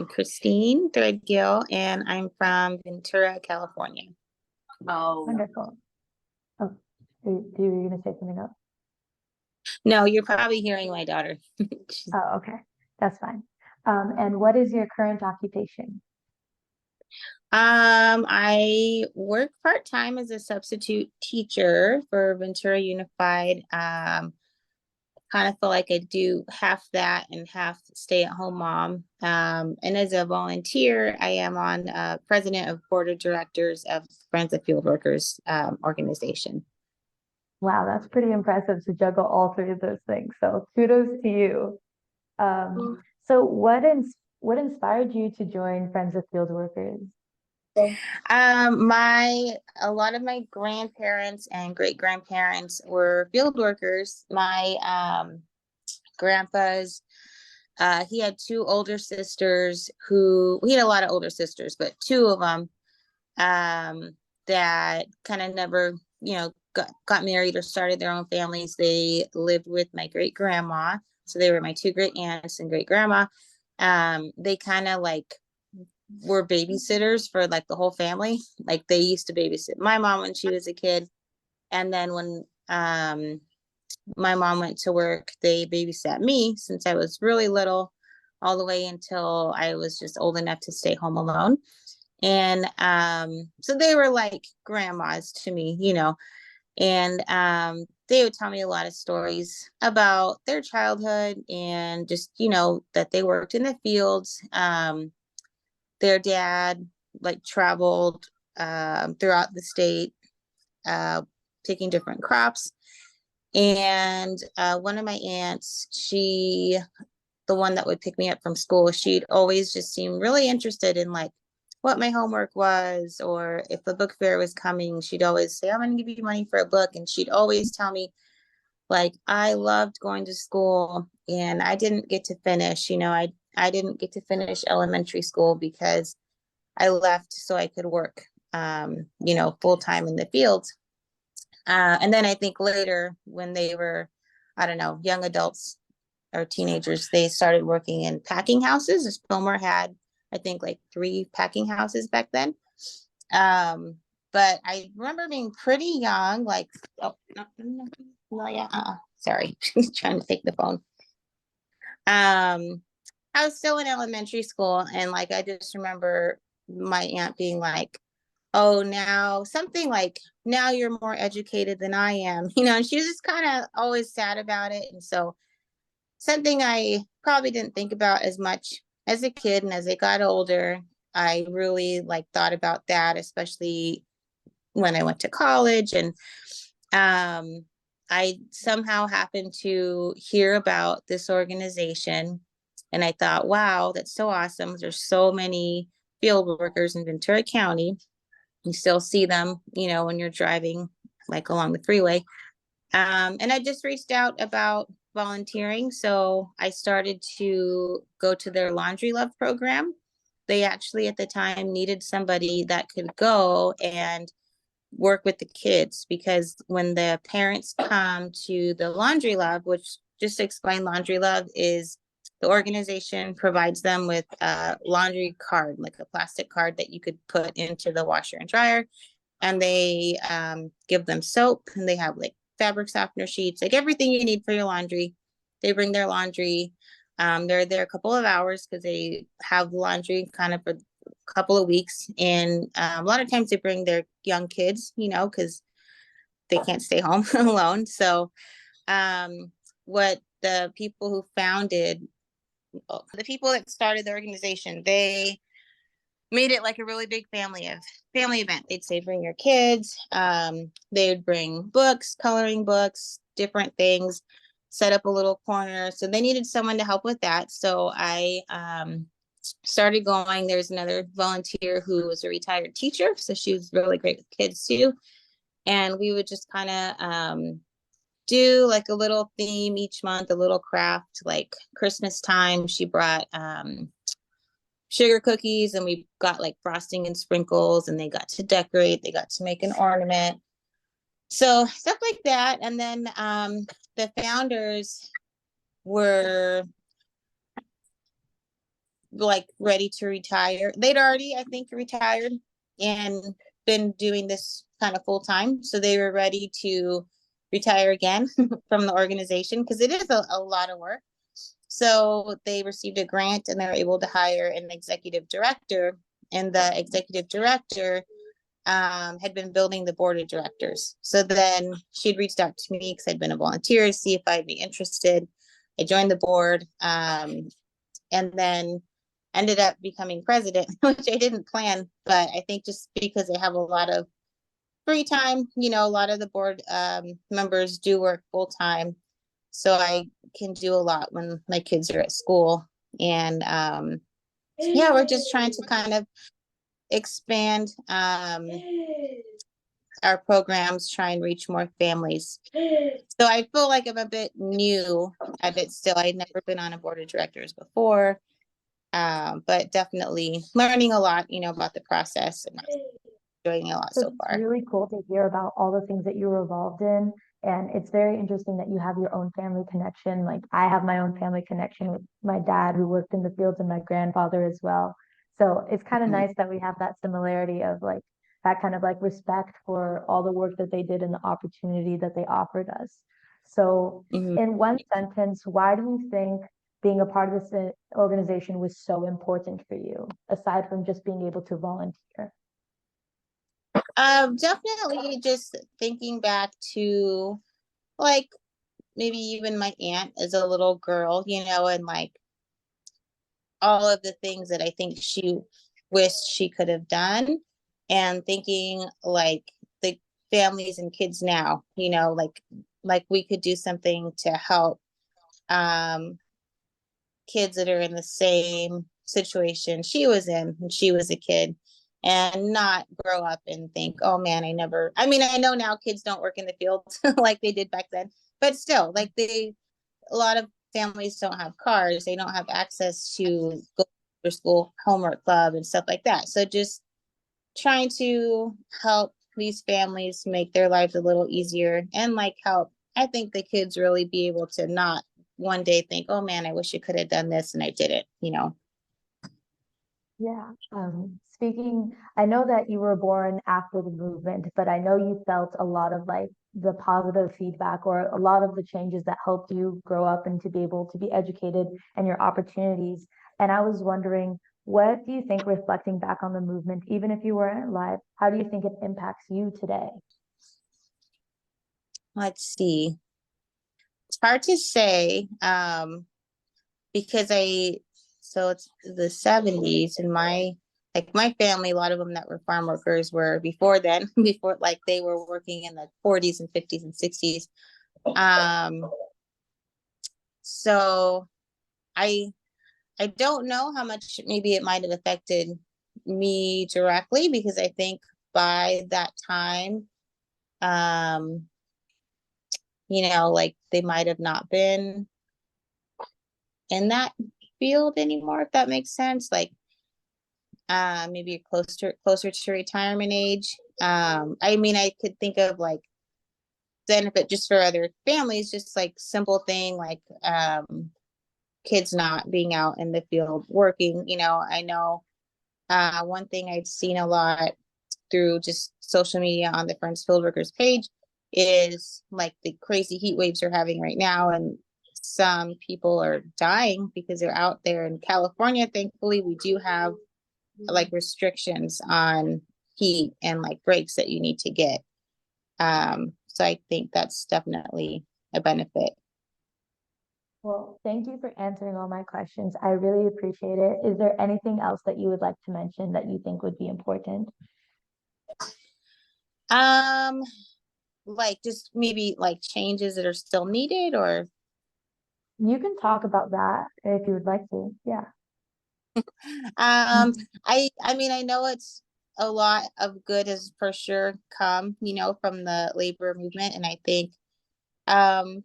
Christine Threadgill, and I'm from Ventura, California. Oh, wonderful. Oh, do you gonna say something else? No, you're probably hearing my daughter. Oh, okay. That's fine. And what is your current occupation? I work part-time as a substitute teacher for Ventura Unified. Kind of feel like I do half that and half stay-at-home mom. And as a volunteer, I am on president of board of directors of Friends of Field Workers organization. Wow, that's pretty impressive to juggle all three of those things. So kudos to you. So what inspired you to join Friends of Field Workers? A lot of my grandparents and great grandparents were field workers. My grandpa's he had two older sisters who he had a lot of older sisters, but two of them that kind of never, got married or started their own families. They lived with my great grandma. So they were my two great aunts and great grandma. They kind of like were babysitters for like the whole family. Like they used to babysit my mom when she was a kid. And then when my mom went to work, they babysat me since I was really little, all the way until I was just old enough to stay home alone. And so they were like grandmas to me, and they would tell me a lot of stories about their childhood and just, that they worked in the fields. Their dad like traveled throughout the state, picking different crops. And one of my aunts, the one that would pick me up from school, she'd always just seem really interested in like what my homework was, or if the book fair was coming, she'd always say, I'm going to give you money for a book. And she'd always tell me, like, I loved going to school and I didn't get to finish, I didn't get to finish elementary school because I left so I could work, full time in the fields. And then I think later when they were, I don't know, young adults or teenagers, they started working in packing houses. Fillmore had, I think, like 3 packing houses back then. But I remember being pretty young, like, oh, no, yeah, sorry, trying to take the phone. I was still in elementary school, and like, I just remember my aunt being like, oh, now something like, now you're more educated than I am, and she was just kind of always sad about it. And so something I probably didn't think about as much as a kid, and as I got older, I really like thought about that, especially when I went to college. And I somehow happened to hear about this organization, and I thought, wow, that's so awesome. There's so many field workers in Ventura County. You still see them, when you're driving like along the freeway. And I just reached out about volunteering. So I started to go to their Laundry Love program. They actually at the time needed somebody that could go and work with the kids, because when the parents come to the Laundry Love, which, just to explain, Laundry Love is the organization provides them with a laundry card, like a plastic card that you could put into the washer and dryer. And they give them soap, and they have like fabric softener sheets, like everything you need for your laundry. They bring their laundry. They're there a couple of hours because they have laundry kind of for a couple of weeks. And a lot of times they bring their young kids, because they can't stay home alone. So what the people who founded, the people that started the organization, they made it like a really big family event. They'd say, bring your kids. They would bring books, coloring books, different things, set up a little corner. So they needed someone to help with that. So I started going. There's another volunteer who was a retired teacher. So she was really great with kids too. And we would just kind of do like a little theme each month, a little craft. Like Christmas time, she brought sugar cookies, and we got like frosting and sprinkles, and they got to decorate, they got to make an ornament, so stuff like that. And then the founders were like ready to retire. They'd already, I think, retired and been doing this kind of full time. So they were ready to retire again from the organization because it is a lot of work. So they received a grant and they were able to hire an executive director. And the executive director had been building the board of directors. So then she'd reached out to me because I'd been a volunteer to see if I'd be interested. I joined the board and then ended up becoming president, which I didn't plan, but I think just because I have a lot of free time, you know, a lot of the board members do work full time. So I can do a lot when my kids are at school. And yeah, we're just trying to kind of expand our programs, try and reach more families. So I feel like I'm a bit new at it still. I'd never been on a board of directors before, but definitely learning a lot, you know, about the process and enjoying a lot So so it's far. really cool to hear about all the things that you were involved in. And it's very interesting that you have your own family connection. Like I have my own family connection with my dad who worked in the fields and my grandfather as well. So it's kind of Mhm. nice that we have that similarity of like that kind of like respect for all the work that they did and the opportunity that they offered us. So Mhm. in one sentence, why do you think being a part of this organization was so important for you, aside from just being able to volunteer? Definitely just thinking back to like maybe even my aunt as a little girl, you know, and like all of the things that I think she wished she could have done, and thinking like the families and kids now, you know, like we could do something to help um kids that are in the same situation she was in when she was a kid, and not grow up and think, oh man, I mean, I know now kids don't work in the field like they did back then, but still, like a lot of families don't have cars, they don't have access to go to school homework club and stuff like that. So just trying to help these families make their lives a little easier, and like help, I think, the kids really be able to not one day think, oh man, I wish I could have done this and I didn't, you know. Yeah. Speaking, I know that you were born after the movement, but I know you felt a lot of like the positive feedback or a lot of the changes that helped you grow up and to be able to be educated and your opportunities. And I was wondering, what do you think, reflecting back on the movement, even if you weren't alive, how do you think it impacts you today? Let's see, it's hard to say because so it's the 70s, and my family, a lot of them that were farm workers were before then, before, like they were working in the 40s and 50s and 60s. um so i I don't know how much maybe it might have affected me directly, because I think by that time, um you know, like they might have not been in that field anymore, if that makes sense. Like maybe closer to retirement age. I mean, I could think of like benefit just for other families, just like simple thing like kids not being out in the field working. You know, I know one thing I've seen a lot through just social media on the Friends Field Workers page is like the crazy heat waves we're having right now, and some people are dying because they're out there. In California, thankfully, we do have like restrictions on heat and like breaks that you need to get. So I think that's definitely a benefit. Well, thank you for answering all my questions. I really appreciate it. Is there anything else that you would like to mention that you think would be important? Um, like just maybe like changes that are still needed, or You can talk about that if you would like to. Yeah. um I mean, I know it's a lot of good has for sure come, you know, from the labor movement, and I think um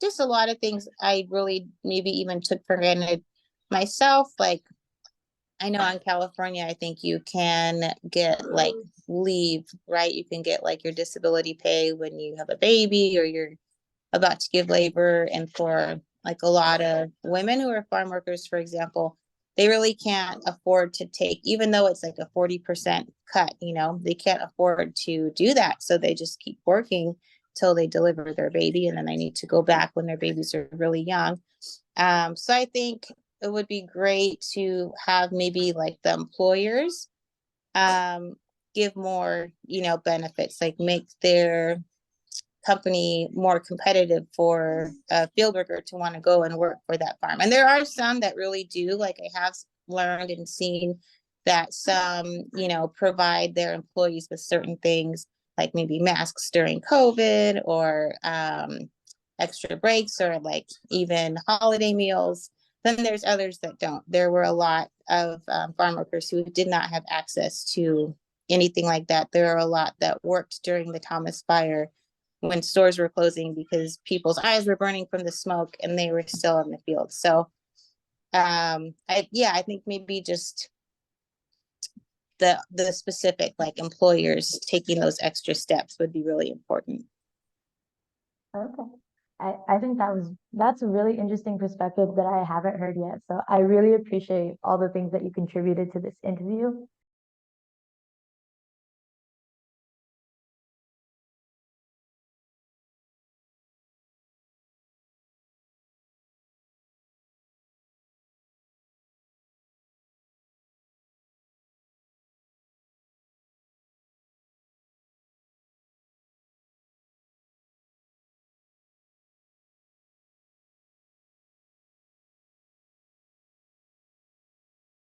just a lot of things I really maybe even took for granted myself. Like I know in California, I think you can get like leave, right? You can get like your disability pay when you have a baby or you're about to give labor. And for like a lot of women who are farm workers, for example, they really can't afford to take, even though it's like a 40% cut, they can't afford to do that. So they just keep working till they deliver their baby, and then they need to go back when their babies are really young. So I think it would be great to have maybe like the employers give more, benefits, like make their company more competitive for a field worker to want to go and work for that farm. And there are some that really do, like I have learned and seen that some, provide their employees with certain things, like maybe masks during COVID, or extra breaks, or like even holiday meals. Then there's others that don't. There were a lot of farm workers who did not have access to anything like that. There are a lot that worked during the Thomas Fire when stores were closing because people's eyes were burning from the smoke and they were still in the field. So I think maybe just the specific like employers taking those extra steps would be really important. Okay. I think that's a really interesting perspective that I haven't heard yet. So I really appreciate all the things that you contributed to this interview.